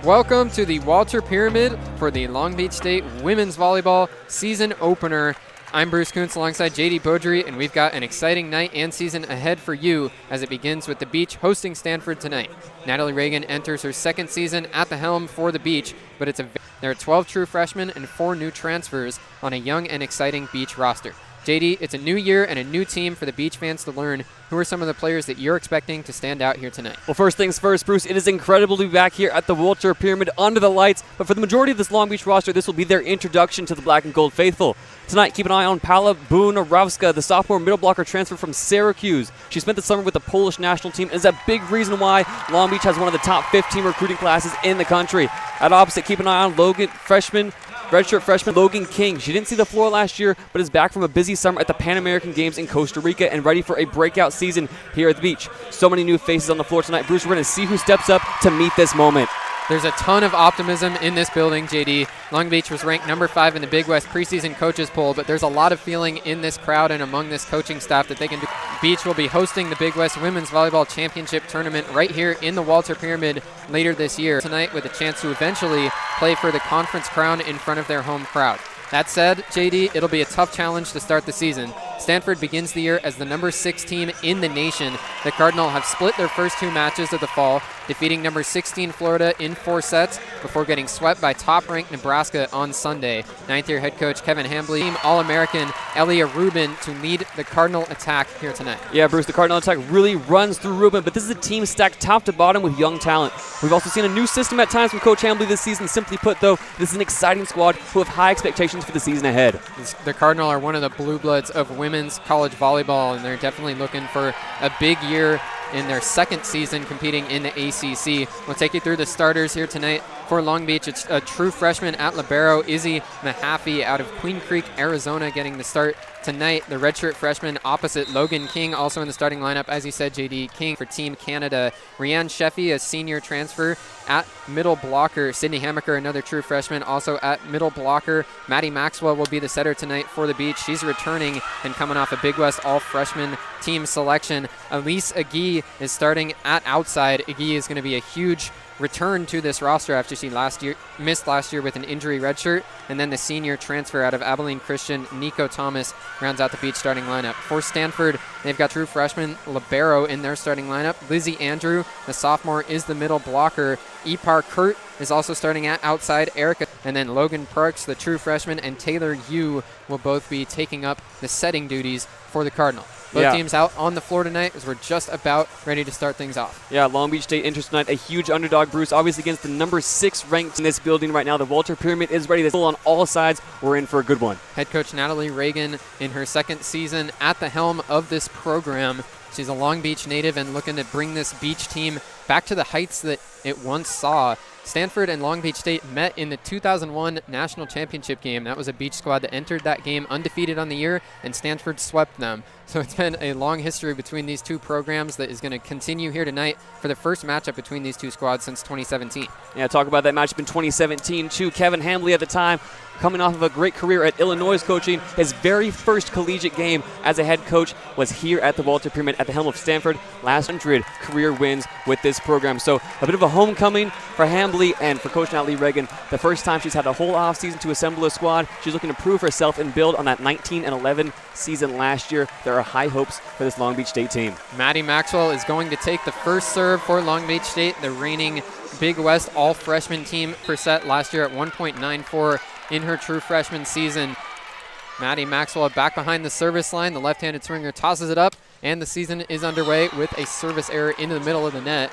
Welcome to the Walter Pyramid for the Long Beach State Women's Volleyball Season Opener. I'm Bruce Kuntz alongside JayDe Beaudry, and we've got an exciting night and season ahead for you as it begins with the Beach hosting Stanford tonight. Natalie Reagan enters her second season at the helm for the Beach, but there are 12 true freshmen and 4 new transfers on a young and exciting Beach roster. JayDe, it's a new year and a new team for the Beach fans to learn. Who are some of the players that you're expecting to stand out here tonight? Well, first things first, Bruce, it is incredible to be back here at the Walter Pyramid under the lights, but for the majority of this Long Beach roster, this will be their introduction to the Black and Gold faithful. Tonight, keep an eye on Paula Bunarawska, the sophomore middle blocker transfer from Syracuse. She spent the summer with the Polish national team and is a big reason why Long Beach has one of the top 15 recruiting classes in the country. At opposite, keep an eye on redshirt freshman Logan King. She didn't see the floor last year, but is back from a busy summer at the Pan American Games in Costa Rica and ready for a breakout season here at the Beach. So many new faces on the floor tonight. Bruce, we're going to see who steps up to meet this moment. There's a ton of optimism in this building, JayDe. Long Beach was ranked number 5 in the Big West preseason coaches poll, but there's a lot of feeling in this crowd and among this coaching staff that they can do. Beach will be hosting the Big West Women's Volleyball Championship Tournament right here in the Walter Pyramid later this year. Tonight with a chance to eventually play for the conference crown in front of their home crowd. That said, JayDe, it'll be a tough challenge to start the season. Stanford begins the year as the number 6 team in the nation. The Cardinal have split their first 2 matches of the fall, defeating number 16 Florida in 4 sets before getting swept by top-ranked Nebraska on Sunday. 9th-year head coach Kevin Hambly, Team All-American Elia Rubin to lead the Cardinal attack here tonight. Yeah, Bruce, the Cardinal attack really runs through Rubin, but this is a team stacked top to bottom with young talent. We've also seen a new system at times from Coach Hambly this season. Simply put, though, this is an exciting squad who have high expectations for the season ahead. The Cardinal are one of the blue bloods of women's college volleyball, and they're definitely looking for a big year in their second season competing in the ACC. We'll take you through the starters here tonight for Long Beach. It's a true freshman at libero, Izzy Mahaffey out of Queen Creek, Arizona, getting the start tonight. The redshirt freshman opposite Logan King, also in the starting lineup, as you said, JayDe. King for Team Canada. Rianne Sheffy, a senior transfer at middle blocker. Sydney Hamaker, another true freshman, also at middle blocker. Maddie Maxwell will be the setter tonight for the Beach. She's returning and coming off a Big West all-freshman team selection. Elise Agee is starting at outside. Agee is going to be a huge return to this roster after she missed last year with an injury redshirt. And then the senior transfer out of Abilene Christian, Nico Thomas, rounds out the Beach starting lineup. For Stanford, they've got true freshman libero in their starting lineup. Lizzie Andrew, the sophomore, is the middle blocker. Ipar Kurt is also starting at outside. Erica, and then Logan Parks, the true freshman, and Taylor Yu will both be taking up the setting duties for the Cardinal. Both teams out on the floor tonight as we're just about ready to start things off. Yeah, Long Beach State enters tonight a huge underdog, Bruce, obviously against the number 6 ranked in this building right now. The Walter Pyramid is ready to pull on all sides. We're in for a good one. Head coach Natalie Reagan in her second season at the helm of this program. She's a Long Beach native and looking to bring this Beach team back to the heights that it once saw. Stanford and Long Beach State met in the 2001 national championship game. That was a Beach squad that entered that game undefeated on the year, and Stanford swept them. So it's been a long history between these two programs that is going to continue here tonight for the first matchup between these two squads since 2017. Yeah, talk about that matchup in 2017 too. Kevin Hambly at the time, coming off of a great career at Illinois coaching, his very first collegiate game as a head coach was here at the Walter Pyramid at the helm of Stanford. Last 100 career wins with this program. So a bit of a homecoming for Hambly and for Coach Natalie Reagan. The first time she's had a whole offseason to assemble a squad. She's looking to prove herself and build on that 19-11 season last year. There are high hopes for this Long Beach State team. Maddie Maxwell is going to take the first serve for Long Beach State, the reigning Big West all-freshman team per set last year at 1.94 in her true freshman season. Maddie Maxwell back behind the service line. The left-handed swinger tosses it up And the season is underway with a service error into the middle of the net.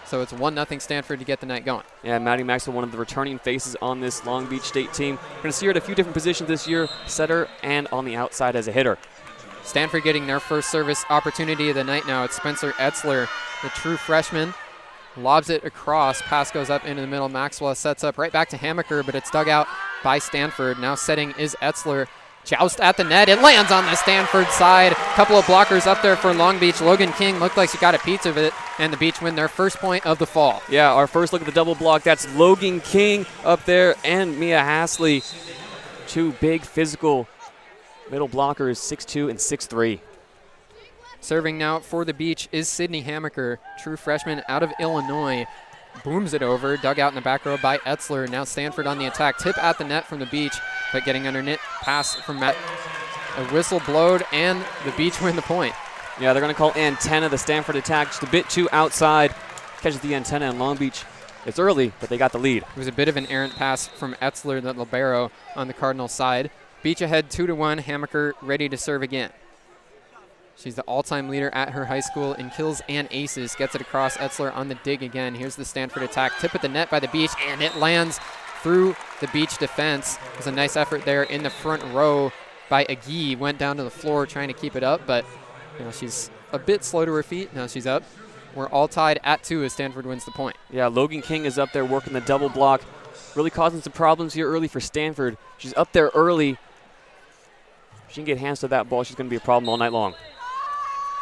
So it's 1-0 Stanford to get the night going. Yeah, Maddie Maxwell, one of the returning faces on this Long Beach State team. We're going to see her at a few different positions this year, setter and on the outside as a hitter. Stanford getting their first service opportunity of the night now. It's Spencer Etzler, the true freshman. Lobs it across. Pass goes up into the middle. Maxwell sets up right back to Hammaker, but it's dug out by Stanford. Now setting is Etzler. Joust at the net. It lands on the Stanford side. Couple of blockers up there for Long Beach. Logan King looked like she got a piece of it, and the Beach win their first point of the fall. Yeah, our first look at the double block. That's Logan King up there and Mia Hasley. Two big physical middle blockers, 6'2" and 6'3". Serving now for the Beach is Sydney Hammaker, true freshman out of Illinois. Booms it over, dug out in the back row by Etzler. Now Stanford on the attack. Tip at the net from the Beach, but getting underneath. Pass from Matt. A whistle blowed, and the Beach win the point. Yeah, they're going to call antenna. The Stanford attack just a bit too outside. Catches the antenna, and Long Beach, it's early, but they got the lead. It was a bit of an errant pass from Etzler, the libero, on the Cardinal side. Beach ahead 2-1. Hammaker ready to serve again. She's the all-time leader at her high school in kills and aces. Gets it across. Etzler on the dig again. Here's the Stanford attack. Tip at the net by the Beach, and it lands through the Beach defense. It was a nice effort there in the front row by Agee. Went down to the floor trying to keep it up, but she's a bit slow to her feet. Now she's up. We're all tied at 2 as Stanford wins the point. Yeah, Logan King is up there working the double block. Really causing some problems here early for Stanford. She's up there early. If she can get hands to that ball, she's going to be a problem all night long.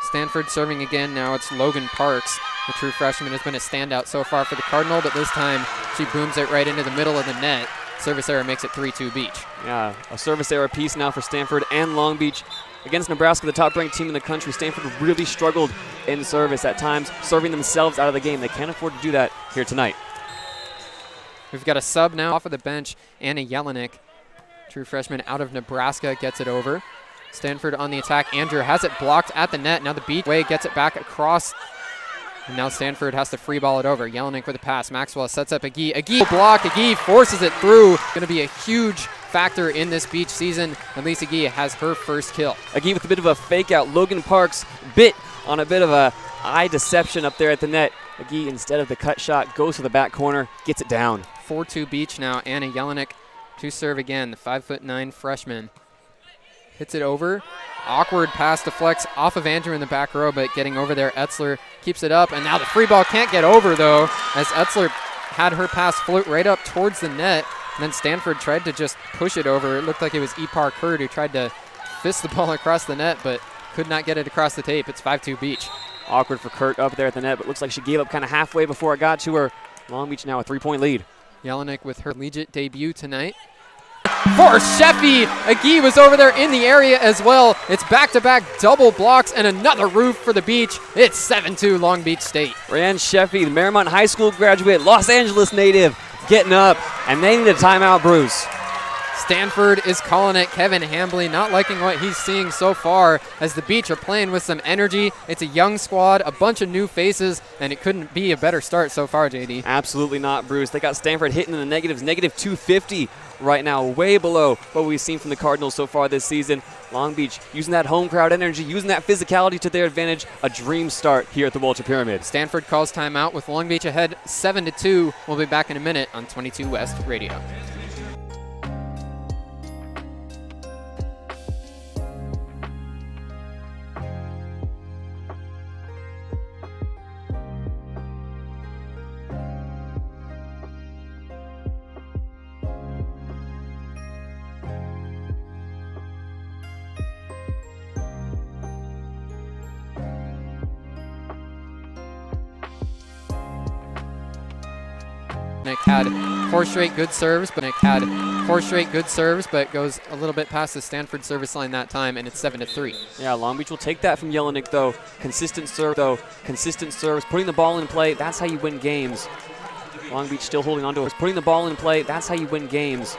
Stanford serving again. Now it's Logan Parks. The true freshman has been a standout so far for the Cardinal, but this time she booms it right into the middle of the net. Service error makes it 3-2 Beach. Yeah, a service error piece now for Stanford and Long Beach. Against Nebraska, the top-ranked team in the country, Stanford really struggled in service at times, serving themselves out of the game. They can't afford to do that here tonight. We've got a sub now off of the bench. Anna Jelinek, true freshman out of Nebraska, gets it over. Stanford on the attack. Andrew has it blocked at the net. Now the Beach way gets it back across. And now Stanford has to free ball it over. Jelinek with a pass. Maxwell sets up Agee. Agee block. Agee forces it through. Going to be a huge factor in this Beach season. At least Agee has her first kill. Agee with a bit of a fake out. Logan Parks bit on a bit of a eye deception up there at the net. Agee, instead of the cut shot, goes to the back corner, gets it down. 4-2 Beach now. Anna Jelinek to serve again. The 5'9" freshman. Hits it over. Awkward pass deflects off of Andrew in the back row, but getting over there, Etzler keeps it up. And now the free ball can't get over, though, as Etzler had her pass float right up towards the net. And then Stanford tried to just push it over. It looked like it was Ipar Kurd who tried to fist the ball across the net, but could not get it across the tape. It's 5-2 Beach. Awkward for Kurt up there at the net, but looks like she gave up kind of halfway before it got to her. Long Beach now a 3-point lead. Jelinek with her collegiate debut tonight. For Sheffy, Agee was over there in the area as well. It's back-to-back double blocks and another roof for the Beach. It's 7-2 Long Beach State. Ryan Sheffy, the Marymount High School graduate, Los Angeles native, getting up, and they need a timeout, Bruce. Stanford is calling it. Kevin Hambley not liking what he's seeing so far as the Beach are playing with some energy. It's a young squad, a bunch of new faces, and it couldn't be a better start so far, JD. Absolutely not, Bruce. They got Stanford hitting in the negatives, negative 250 right now, way below what we've seen from the Cardinals so far this season. Long Beach using that home crowd energy, using that physicality to their advantage. A dream start here at the Walter Pyramid. Stanford calls timeout with Long Beach ahead 7-2. We'll be back in a minute on 22 West Radio. Nick had four straight good serves, but goes a little bit past the Stanford service line that time, and it's 7-3. Yeah, Long Beach will take that from Jelinek, though. Consistent serves, putting the ball in play. That's how you win games. Long Beach still holding on to it. Putting the ball in play. That's how you win games.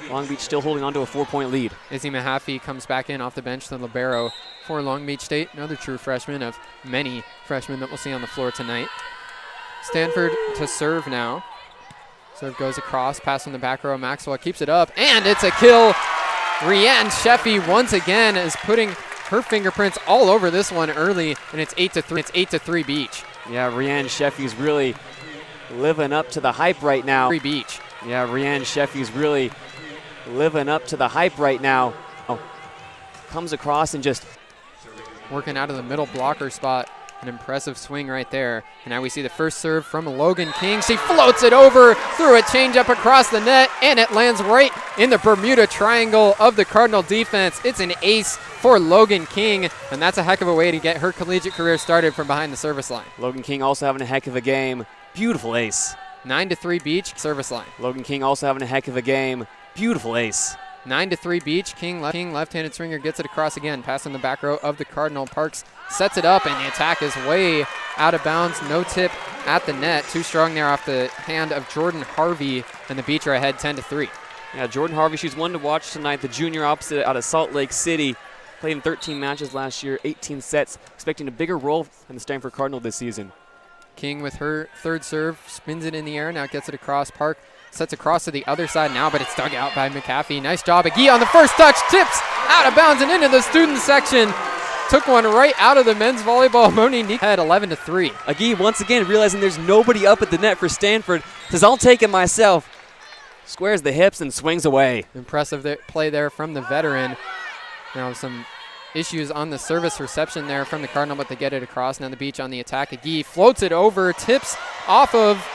Long Beach still holding on to a 4-point lead. Izzy Mahaffey comes back in off the bench, the libero for Long Beach State. Another true freshman of many freshmen that we'll see on the floor tonight. Stanford to serve now. Serve goes across, pass on the back row. Maxwell keeps it up, and it's a kill. Rianne Sheffy once again is putting her fingerprints all over this one early, and it's 8-3. It's 8-3 Beach. Yeah, Rianne Sheffy's really living up to the hype right now. Beach. Yeah, Rianne Sheffy's really living up to the hype right now. Comes across and just working out of the middle blocker spot. An impressive swing right there. And now we see the first serve from Logan King. She floats it over, threw a changeup across the net, and it lands right in the Bermuda Triangle of the Cardinal defense. It's an ace for Logan King, and that's a heck of a way to get her collegiate career started from behind the service line. Logan King also having a heck of a game. Beautiful ace. 9-3 Beach, service line. Logan King also having a heck of a game. Beautiful ace. 9-3 Beach. King left-handed swinger gets it across again, passing the back row of the Cardinal. Parks sets it up, and the attack is way out of bounds. No tip at the net. Too strong there off the hand of Jordan Harvey, and the Beach are ahead 10-3. Yeah, Jordan Harvey, she's one to watch tonight. The junior opposite out of Salt Lake City. Played in 13 matches last year, 18 sets. Expecting a bigger role in the Stanford Cardinal this season. King with her third serve, spins it in the air, now gets it across. Park sets across to the other side now, but it's dug out by McAfee. Nice job. Agee on the first touch, tips out of bounds and into the student section. Took one right out of the men's volleyball. Monique had 11-3. Agee once again realizing there's nobody up at the net for Stanford. Says, I'll take it myself. Squares the hips and swings away. Impressive play there from the veteran. Now some issues on the service reception there from the Cardinal, but they get it across. Now the Beach on the attack. Agee floats it over, tips off of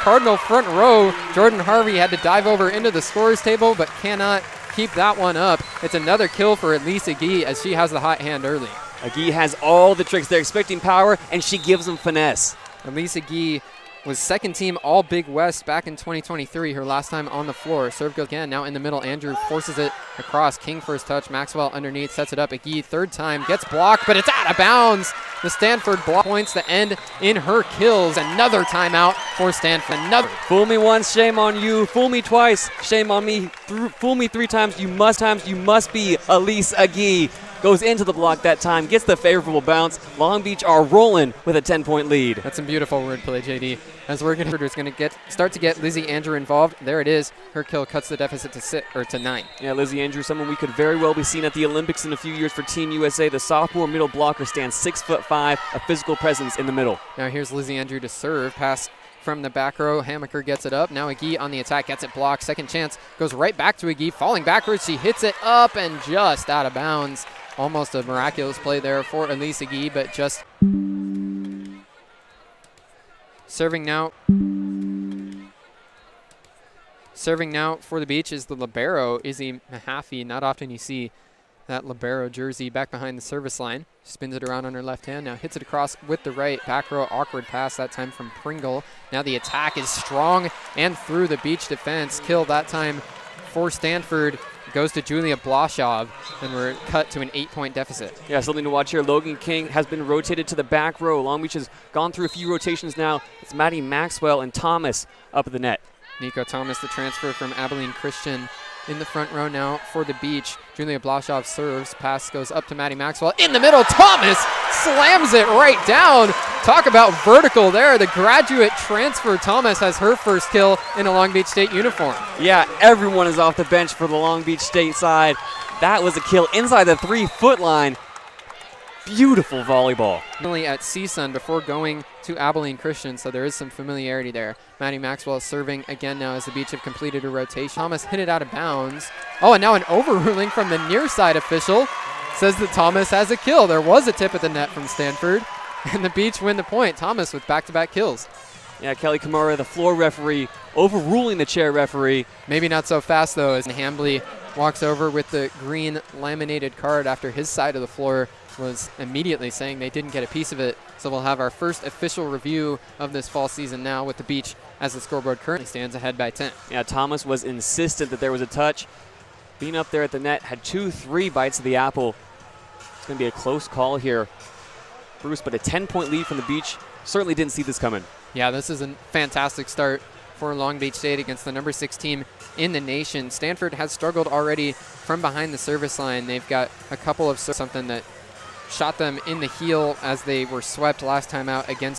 Cardinal front row. Jordan Harvey had to dive over into the scorers table, but cannot keep that one up. It's another kill for Elise Agee as she has the hot hand early. Agee has all the tricks. They're expecting power, and she gives them finesse. Elise Agee was second team All Big West back in 2023, her last time on the floor. Serve goes again, now in the middle. Andrew forces it across. King first touch, Maxwell underneath, sets it up. Agee third time, gets blocked, but it's out of bounds. The Stanford block points the end in her kills. Another timeout for Stanford. Another. Fool me once, shame on you. Fool me twice, shame on me. Fool me three times, you must be Elise Agee. Goes into the block that time, gets the favorable bounce. Long Beach are rolling with a 10-point lead. That's some beautiful wordplay, JD. As we're going to start to get Lizzie Andrew involved. There it is. Her kill cuts the deficit to 9. Yeah, Lizzie Andrew, someone we could very well be seeing at the Olympics in a few years for Team USA. The sophomore middle blocker stands 6'5", a physical presence in the middle. Now here's Lizzie Andrew to serve. Pass from the back row. Hammaker gets it up. Now Agee on the attack, gets it blocked. Second chance goes right back to Agee. Falling backwards, she hits it up and just out of bounds. Almost a miraculous play there for Elise Agee, but just serving now. Serving now for the Beach is the libero, Izzy Mahaffey. Not often you see that libero jersey back behind the service line. Spins it around on her left hand. Now hits it across with the right. Back row, awkward pass that time from Pringle. Now the attack is strong and through the Beach defense. Kill that time for Stanford. Goes to Julia Blashaw, and we're cut to an 8-point deficit. Yeah, something to watch here. Logan King has been rotated to the back row. Long Beach has gone through a few rotations now. It's Maddie Maxwell and Thomas up at the net. Nico Thomas, the transfer from Abilene Christian, in the front row now for the Beach. Julia Blashaw serves. Pass goes up to Maddie Maxwell. In the middle, Thomas slams it right down. Talk about vertical there. The graduate transfer Thomas has her first kill in a Long Beach State uniform. Yeah, everyone is off the bench for the Long Beach State side. That was a kill inside the 3-foot line. Beautiful volleyball. Only at CSUN before going to Abilene Christian, so there is some familiarity there. Maddie Maxwell is serving again now as the Beach have completed a rotation. Thomas hit it out of bounds. Oh, and now an overruling from the near side official says that Thomas has a kill. There was a tip at the net from Stanford, and the Beach win the point. Thomas with back-to-back kills. Yeah, Kelly Kamara, the floor referee, overruling the chair referee. Maybe not so fast, though, as Hambley walks over with the green laminated card after his side of the floor was immediately saying they didn't get a piece of it. So we'll have our first official review of this fall season now with the Beach as the scoreboard currently stands ahead by 10. Yeah, Thomas was insistent that there was a touch. Being up there at the net, had 2-3 bites of the apple. It's going to be a close call here, Bruce, but a 10-point lead from the Beach. Certainly didn't see this coming. Yeah, this is a fantastic start for Long Beach State against the number 6 team in the nation. Stanford has struggled already from behind the service line. They've got a couple of something that shot them in the heel as they were swept last time out against